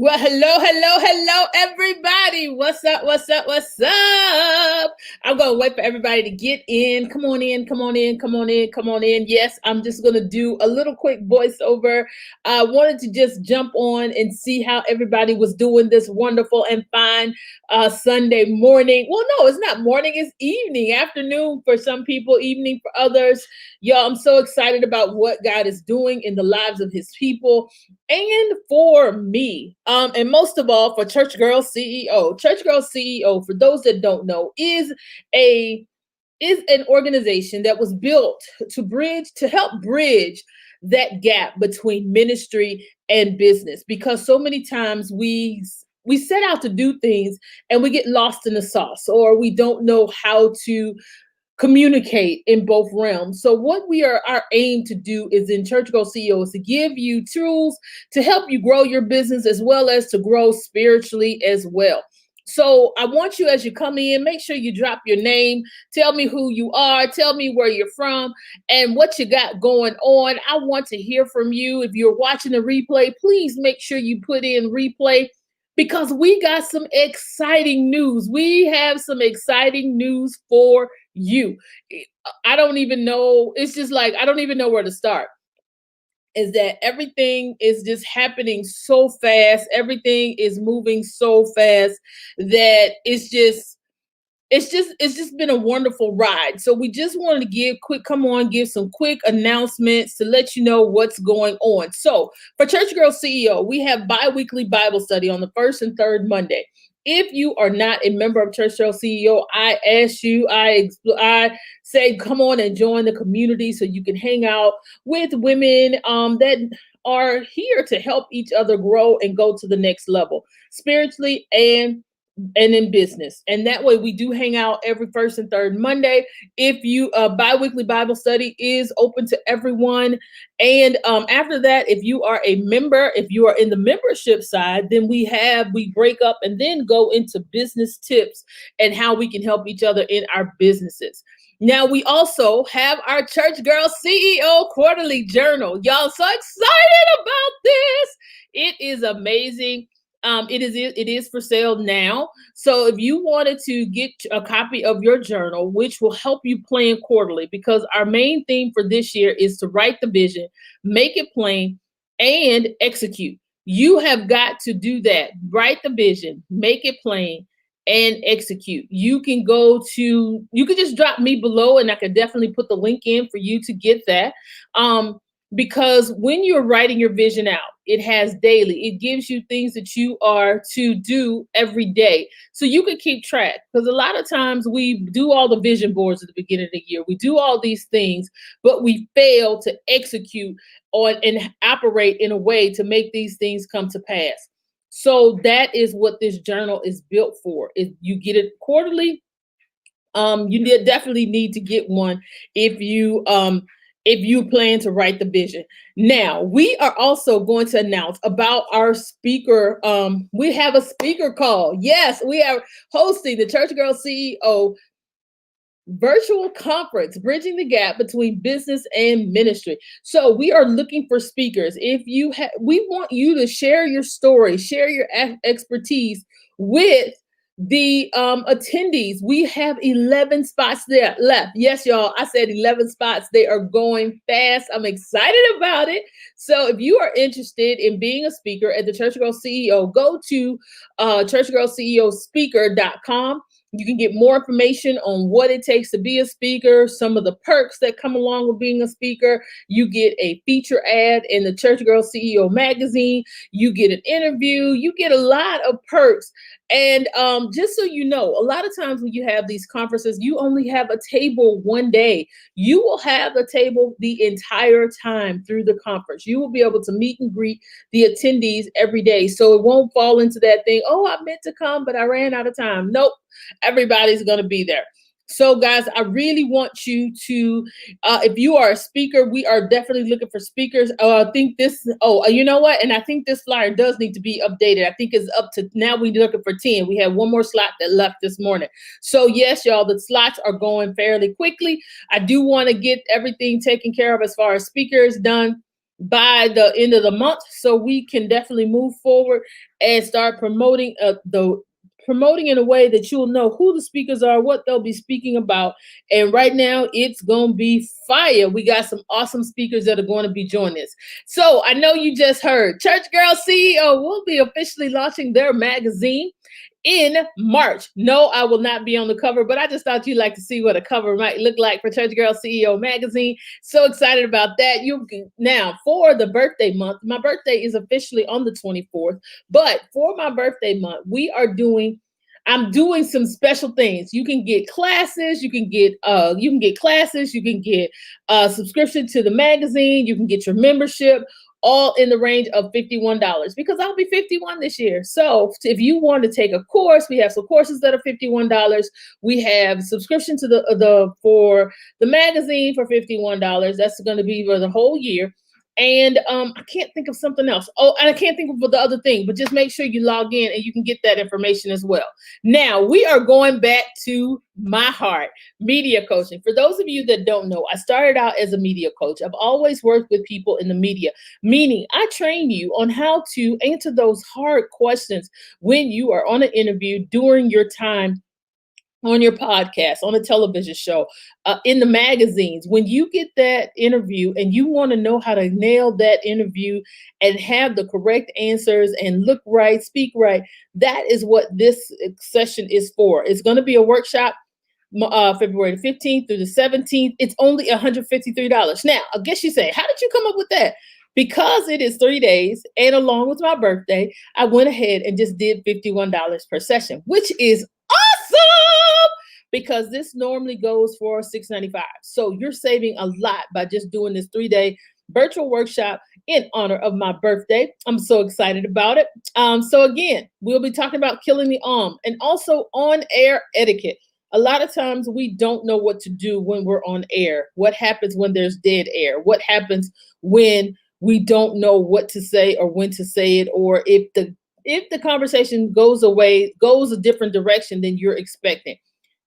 Well, hello, everybody. What's up? What's up? What's up? I'm going to wait for everybody to get in. Come on in, come on in, come on in, come on in. Yes, I'm just going to do a little quick voiceover. I wanted to just jump on and see how everybody was doing this wonderful and fine Sunday morning. Well, no, it's not morning, it's evening, afternoon for some people, evening for others. Y'all, I'm so excited about what God is doing in the lives of his people and for me, and most of all for Church Girl CEO. Church Girl CEO, for those that don't know, a is an organization that was built to help bridge that gap between ministry and business, because so many times we set out to do things and we get lost in the sauce, or we don't know how to communicate in both realms. So what our aim to do is in Church Girl CEO is to give you tools to help you grow your business as well as to grow spiritually as well. So I want you, as you come in, make sure you drop your name, tell me who you are, tell me where you're from and what you got going on. I want to hear from you. If you're watching the replay, please make sure you put in replay, because we got some exciting news. We have some exciting news for you. I don't even know. It's just like, I don't even know where to start. Is that everything is just happening so fast. Everything is moving so fast that it's just been a wonderful ride. So we just wanted to give some quick announcements to let you know what's going on. So for Church Girl CEO, we have bi-weekly Bible study on the first and third Monday. If you are not a member of Church Girl CEO, I say, come on and join the community so you can hang out with women that are here to help each other grow and go to the next level spiritually and in business. And that way we do hang out every first and third Monday. If you bi-weekly Bible study is open to everyone. And after that, if you are a member, if you are in the membership side, then we break up and then go into business tips and how we can help each other in our businesses. Now, we also have our Church Girl CEO quarterly journal. Y'all so excited about this. It is amazing. It is for sale now. So if you wanted to get a copy of your journal, which will help you plan quarterly, because our main theme for this year is to write the vision, make it plain, and execute. You have got to do that. Write the vision, make it plain, and execute. You can just drop me below and I can definitely put the link in for you to get that. Because when you're writing your vision out, it has daily. It gives you things that you are to do every day, so you can keep track. Because a lot of times we do all the vision boards at the beginning of the year. We do all these things, but we fail to execute on and operate in a way to make these things come to pass. So that is what this journal is built for. If you get it quarterly, you definitely need to get one if you plan to write the vision. Now, we are also going to announce about our speaker. We have a speaker call. Yes, we are hosting the Church Girl CEO virtual conference, Bridging the Gap Between Business and Ministry. So we are looking for speakers. We want you to share your story, share your expertise with the attendees. We have 11 spots there left. Yes, y'all, I said 11 spots. They are going fast. I'm excited about it. So if you are interested in being a speaker at the Church Girl CEO, go to churchgirlceospeaker.com. You can get more information on what it takes to be a speaker, some of the perks that come along with being a speaker. You get a feature ad in the Church Girl CEO magazine. You get an interview. You get a lot of perks. And just so you know, a lot of times when you have these conferences, you only have a table one day. You will have a table the entire time through the conference. You will be able to meet and greet the attendees every day. So it won't fall into that thing, oh, I meant to come, but I ran out of time. Nope. Everybody's going to be there. So guys, I really want you to, if you are a speaker, we are definitely looking for speakers. You know what? And I think this flyer does need to be updated. I think it's up to, now we're looking for 10. We have one more slot that left this morning. So yes, y'all, the slots are going fairly quickly. I do want to get everything taken care of as far as speakers done. by the end of the month, so we can definitely move forward and start promoting in a way that you'll know who the speakers are, what they'll be speaking about. And right now, it's going to be fire. We got some awesome speakers that are going to be joining us. So I know you just heard Church Girl CEO will be officially launching their magazine in March. No, I will not be on the cover, but I just thought you'd like to see what a cover might look like for Church Girl CEO magazine. So excited about that. You can now, for the birthday month, my birthday is officially on the 24th, but for my birthday month, I'm doing some special things. You can get classes, you can get subscription to the magazine, you can get your membership, all in the range of $51, because I'll be 51 this year. So if you want to take a course, we have some courses that are $51. We have subscription to for the magazine for $51. That's going to be for the whole year. And I can't think of something else. Oh, and I can't think of the other thing, but just make sure you log in and you can get that information as well. Now, we are going back to my heart, media coaching. For those of you that don't know, I started out as a media coach. I've always worked with people in the media, meaning I train you on how to answer those hard questions when you are on an interview, during your time on your podcast, on a television show, in the magazines. When you get that interview and you want to know how to nail that interview and have the correct answers and look right, speak right, that is what this session is for. It's going to be a workshop February the 15th through the 17th. It's only $153. Now, I guess you say, how did you come up with that? Because it is 3 days and along with my birthday, I went ahead and just did $51 per session, which is awesome, because this normally goes for $695. So you're saving a lot by just doing this 3-day virtual workshop in honor of my birthday. I'm so excited about it. So again, we'll be talking about killing the and also on-air etiquette. A lot of times we don't know what to do when we're on air. What happens when there's dead air? What happens when we don't know what to say or when to say it, or if the conversation goes a different direction than you're expecting.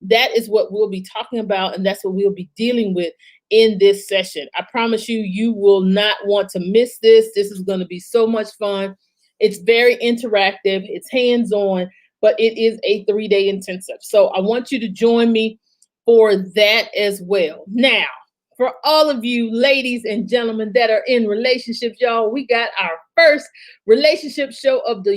That is what we'll be talking about, and that's what we'll be dealing with in this session. I promise you, you will not want to miss this. This is going to be so much fun. It's very interactive. It's hands-on, but it is a 3-day intensive. So I want you to join me for that as well. Now, for all of you ladies and gentlemen that are in relationships, y'all, we got our first relationship show of the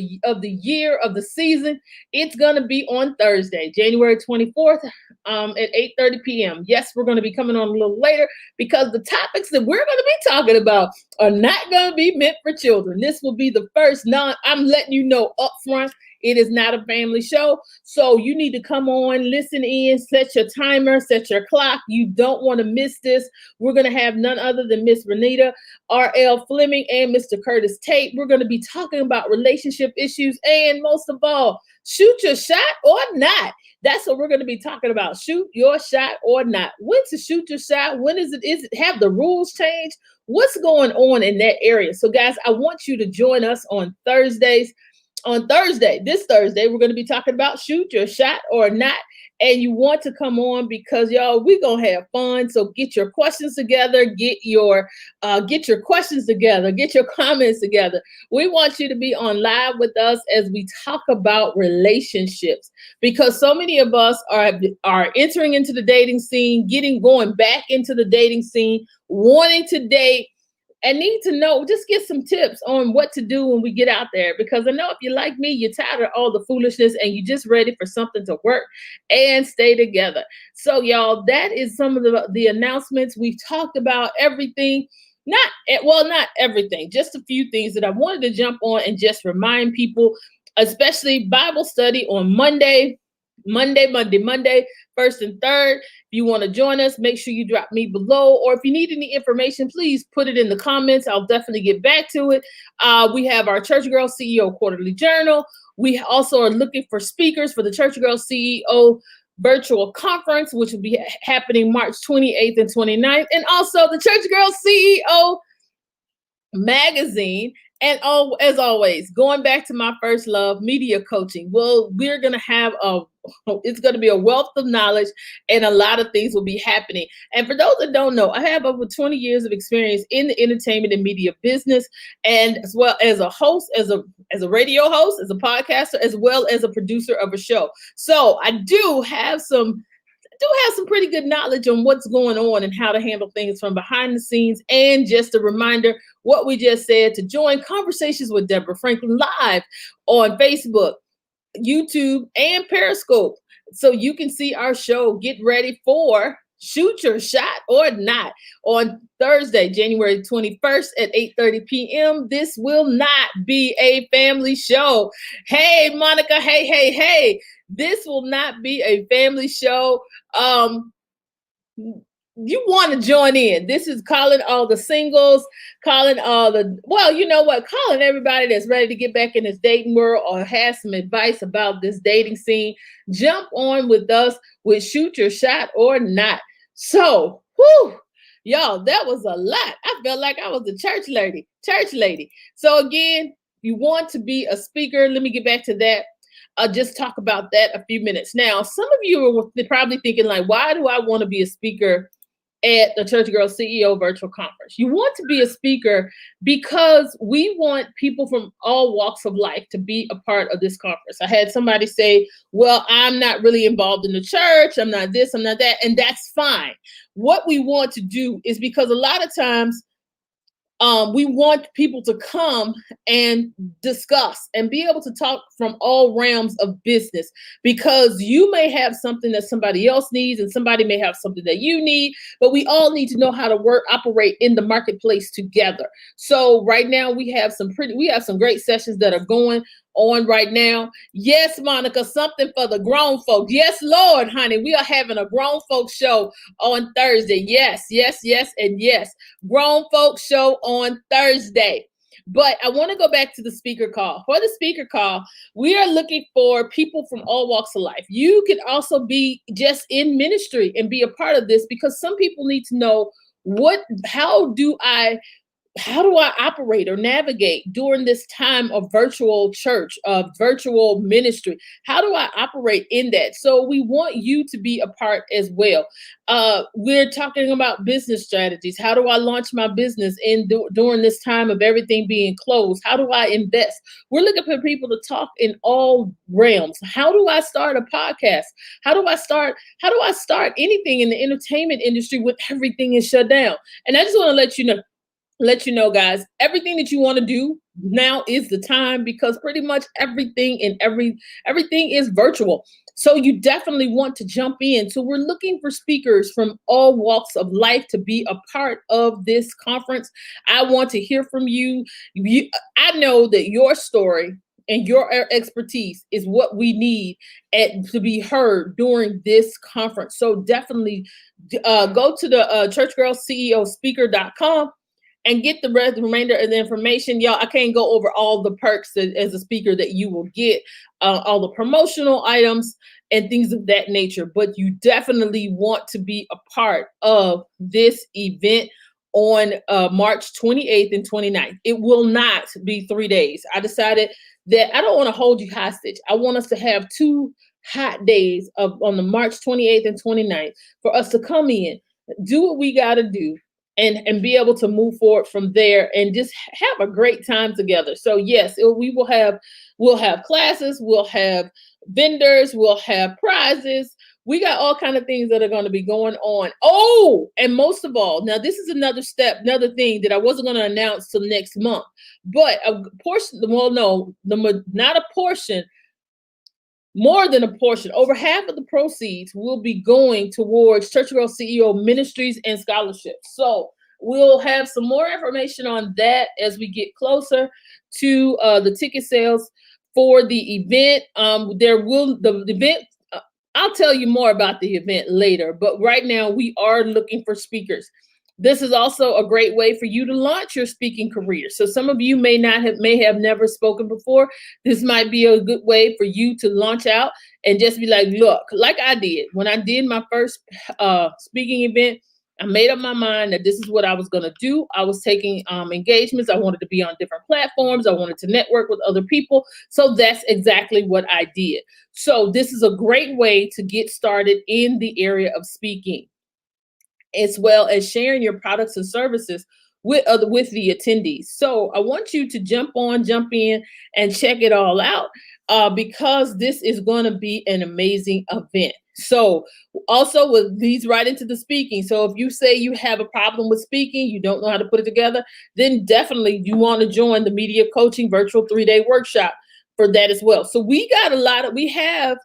year, of the season. It's going to be on Thursday, January 24th at 8:30 p.m. Yes, we're going to be coming on a little later because the topics that we're going to be talking about are not going to be meant for children. This will be the first I'm letting you know up front. It is not a family show. So you need to come on, listen in, set your timer, set your clock. You don't want to miss this. We're going to have none other than Miss Renita R.L. Fleming and Mr. Curtis Tate. We're going to be talking about relationship issues and most of all, shoot your shot or not. That's what we're going to be talking about. Shoot your shot or not. When to shoot your shot? When is it have the rules changed? What's going on in that area? So guys, I want you to join us on Thursdays. On this Thursday, we're going to be talking about shoot your shot or not. And you want to come on because y'all, we're going to have fun. So get your questions together, get your questions together, get your comments together. We want you to be on live with us as we talk about relationships, because so many of us are entering into the dating scene, going back into the dating scene, wanting to date, and need to know, just get some tips on what to do when we get out there. Because I know if you're like me, you're tired of all the foolishness and you're just ready for something to work and stay together. So y'all, that is some of the announcements. We've talked about everything. Not everything, just a few things that I wanted to jump on and just remind people, especially Bible study on Monday, 1st and 3rd. If you want to join us, make sure you drop me below, or if you need any information, please put it in the comments. I'll definitely get back to it. We have our Church Girl CEO Quarterly Journal. We also are looking for speakers for the Church Girl CEO virtual conference, which will be happening March 28th and 29th, and also the Church Girl CEO magazine. And as always, going back to my first love, media coaching. Well, we're going to have It's going to be a wealth of knowledge, and a lot of things will be happening. And for those that don't know, I have over 20 years of experience in the entertainment and media business, and as well as a host, as a radio host, as a podcaster, as well as a producer of a show. So I do have some pretty good knowledge on what's going on and how to handle things from behind the scenes. And just a reminder, what we just said, to join Conversations with Deborah Franklin live on Facebook, YouTube, and Periscope, so you can see our show. Get ready for Shoot Your Shot or Not on Thursday, January 21st at 8:30 p.m. This will not be a family show. Hey, Monica. Hey. This will not be a family show. You want to join in. This is calling all the singles, calling all the, well, you know what, calling everybody that's ready to get back in this dating world or has some advice about this dating scene. Jump on with us with Shoot Your Shot or Not. So, y'all, that was a lot. I felt like I was a church lady. So again, you want to be a speaker. Let me get back to that. I'll just talk about that a few minutes. Now, some of you are probably thinking, like, why do I want to be a speaker at the Church Girl CEO virtual conference? You want to be a speaker because we want people from all walks of life to be a part of this conference. I had somebody say, well, I'm not really involved in the church. I'm not this, I'm not that. And that's fine. What we want to do is, because a lot of times we want people to come and discuss and be able to talk from all realms of business, because you may have something that somebody else needs and somebody may have something that you need, but we all need to know how to operate in the marketplace together. So right now we have some great sessions that are going on right now. Yes, Monica, something for the grown folks. Yes, Lord, honey, we are having a grown folks show on Thursday. Yes, and yes. Grown folks show on Thursday. But I want to go back to the speaker call. For the speaker call, we are looking for people from all walks of life. You could also be just in ministry and be a part of this, because some people need to know, how do I operate or navigate during this time of virtual church, of virtual ministry? How do I operate in that? So we want you to be a part as well. We're talking about business strategies. How do I launch my business during this time of everything being closed? How do I invest? We're looking for people to talk in all realms. How do I start a podcast? How do I start anything in the entertainment industry when everything is shut down? And I just want to let you know, guys, everything that you want to do, now is the time, because pretty much everything is virtual. So you definitely want to jump in. So we're looking for speakers from all walks of life to be a part of this conference. I want to hear from you. I know that your story and your expertise is what we need to be heard during this conference. So definitely go to the churchgirlceospeaker.com and get the remainder of the information. Y'all, I can't go over all the perks as a speaker that you will get, all the promotional items and things of that nature, but you definitely want to be a part of this event on March 28th and 29th. It will not be 3 days. I decided that I don't want to hold you hostage. I want us to have 2 hot days on the March 28th and 29th for us to come in, do what we got to do, and be able to move forward from there and just have a great time together. So yes, we'll have classes, we'll have vendors, we'll have prizes. We got all kind of things that are going to be going on. Oh, and most of all, now this is another thing that I wasn't going to announce till next month, but a portion, not a portion, more than a portion, over half of the proceeds will be going towards Church Girl CEO ministries and scholarships. So we'll have some more information on that as we get closer to the ticket sales for the event. The event, I'll tell you more about the event later, but right now we are looking for speakers. This is also a great way for you to launch your speaking career. So some of you may have never spoken before. This might be a good way for you to launch out and just be like, look, like I did when I did my first speaking event. I made up my mind that this is what I was going to do. I was taking engagements. I wanted to be on different platforms. I wanted to network with other people. So that's exactly what I did. So this is a great way to get started in the area of speaking, as well as sharing your products and services with the attendees. So I want you to jump in, and check it all out, because this is going to be an amazing event. So also with these right into the speaking. So if you say you have a problem with speaking, you don't know how to put it together, then definitely you want to join the Media Coaching Virtual 3-Day Workshop for that as well. So we have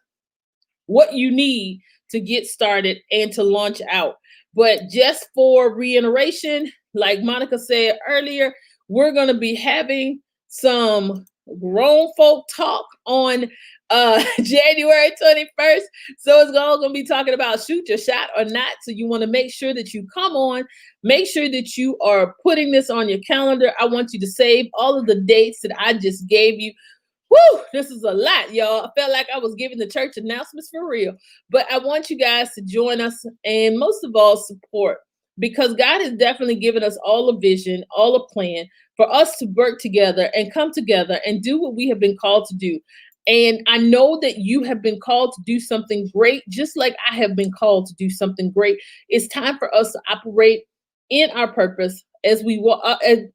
what you need to get started and to launch out. But just for reiteration, like Monica said earlier, we're going to be having some grown folk talk on January 21st. So it's all going to be talking about shoot your shot or not. So you want to make sure that you come on, make sure that you are putting this on your calendar. I want you to save all of the dates that I just gave you. Woo, this is a lot, y'all. I felt like I was giving the church announcements for real. But I want you guys to join us and most of all support, because God has definitely given us all a vision, all a plan for us to work together and come together and do what we have been called to do. And I know that you have been called to do something great, just like I have been called to do something great. It's time for us to operate in our purpose as we walk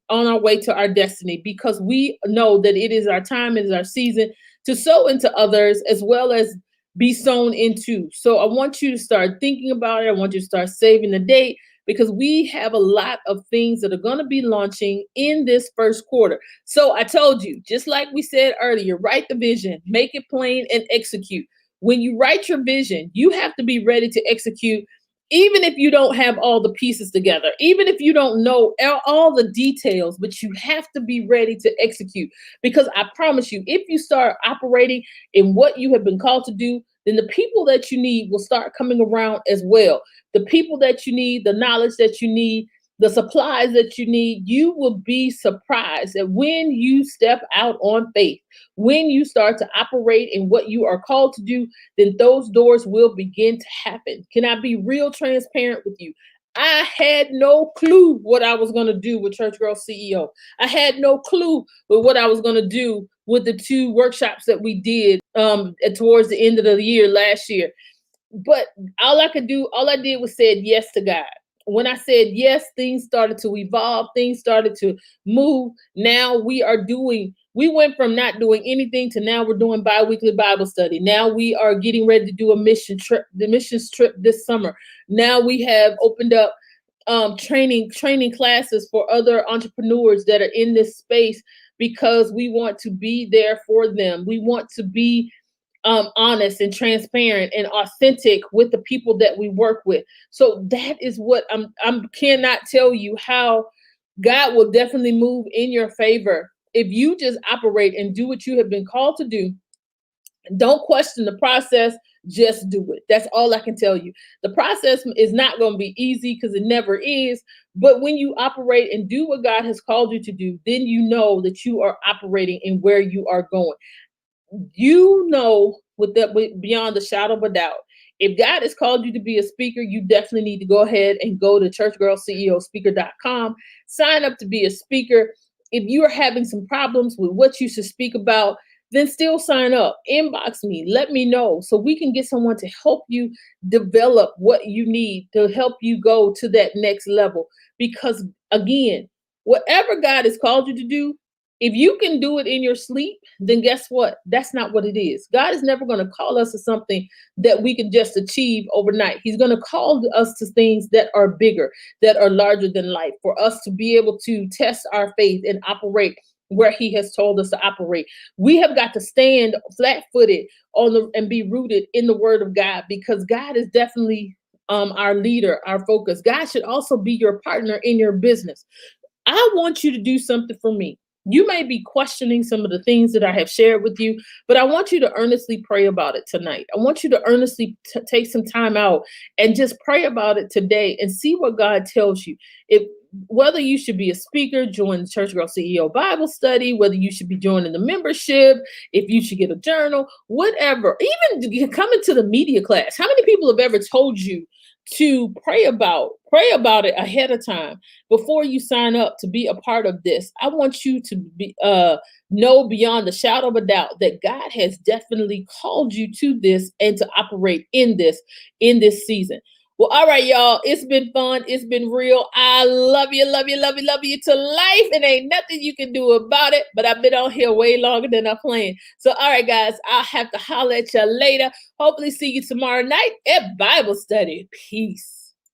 on our way to our destiny, because we know that it is our time, it is our season to sow into others as well as be sown into. So I want you to start thinking about it. I want you to start saving the date, because we have a lot of things that are going to be launching in this first quarter. So I told you, just like we said earlier, write the vision, make it plain, and execute. When you write your vision, you have to be ready to execute, even if you don't have all the pieces together, even if you don't know all the details, but you have to be ready to execute. Because I promise you, if you start operating in what you have been called to do, then the people that you need will start coming around as well. The people that you need, the knowledge that you need, the supplies that you need, you will be surprised that when you step out on faith, when you start to operate in what you are called to do, then those doors will begin to happen. Can I be real transparent with you? I had no clue what I was going to do with Church Girl CEO. I had no clue with what I was going to do with the 2 workshops that we did towards the end of the year last year. But all I did was said yes to God. When I said yes, things started to evolve, things started to move. Now we went from not doing anything to now we're doing bi-weekly Bible study. Now we are getting ready to do a missions trip this summer. Now we have opened up training classes for other entrepreneurs that are in this space, because we want to be there for them. We want to be honest and transparent and authentic with the people that we work with. So that is what I cannot tell you how God will definitely move in your favor if you just operate and do what you have been called to do. Don't question the process, just do it. That's all I can tell you. The process is not going to be easy, because it never is. But when you operate and do what God has called you to do, then you know that you are operating in where you are going. You know, beyond the shadow of a doubt, if God has called you to be a speaker, you definitely need to go ahead and go to churchgirlceospeaker.com, sign up to be a speaker. If you are having some problems with what you should speak about, then still sign up. Inbox me, let me know, so we can get someone to help you develop what you need to help you go to that next level. Because again, whatever God has called you to do, if you can do it in your sleep, then guess what? That's not what it is. God is never going to call us to something that we can just achieve overnight. He's going to call us to things that are bigger, that are larger than life, for us to be able to test our faith and operate where he has told us to operate. We have got to stand flat-footed and be rooted in the word of God, because God is definitely our leader, our focus. God should also be your partner in your business. I want you to do something for me. You may be questioning some of the things that I have shared with you, but I want you to earnestly pray about it tonight. I want you to earnestly take some time out and just pray about it today and see what God tells you. Whether you should be a speaker, join the Church Girl CEO Bible study, whether you should be joining the membership, if you should get a journal, whatever, even coming to the media class. How many people have ever told you to pray about it ahead of time before you sign up to be a part of this. I want you to be know beyond the shadow of a doubt that God has definitely called you to this and to operate in this season. Well, all right, y'all. It's been fun. It's been real. I love you, love you, love you, love you to life. And ain't nothing you can do about it. But I've been on here way longer than I planned. So, all right, guys, I'll have to holler at you later. Hopefully see you tomorrow night at Bible study. Peace.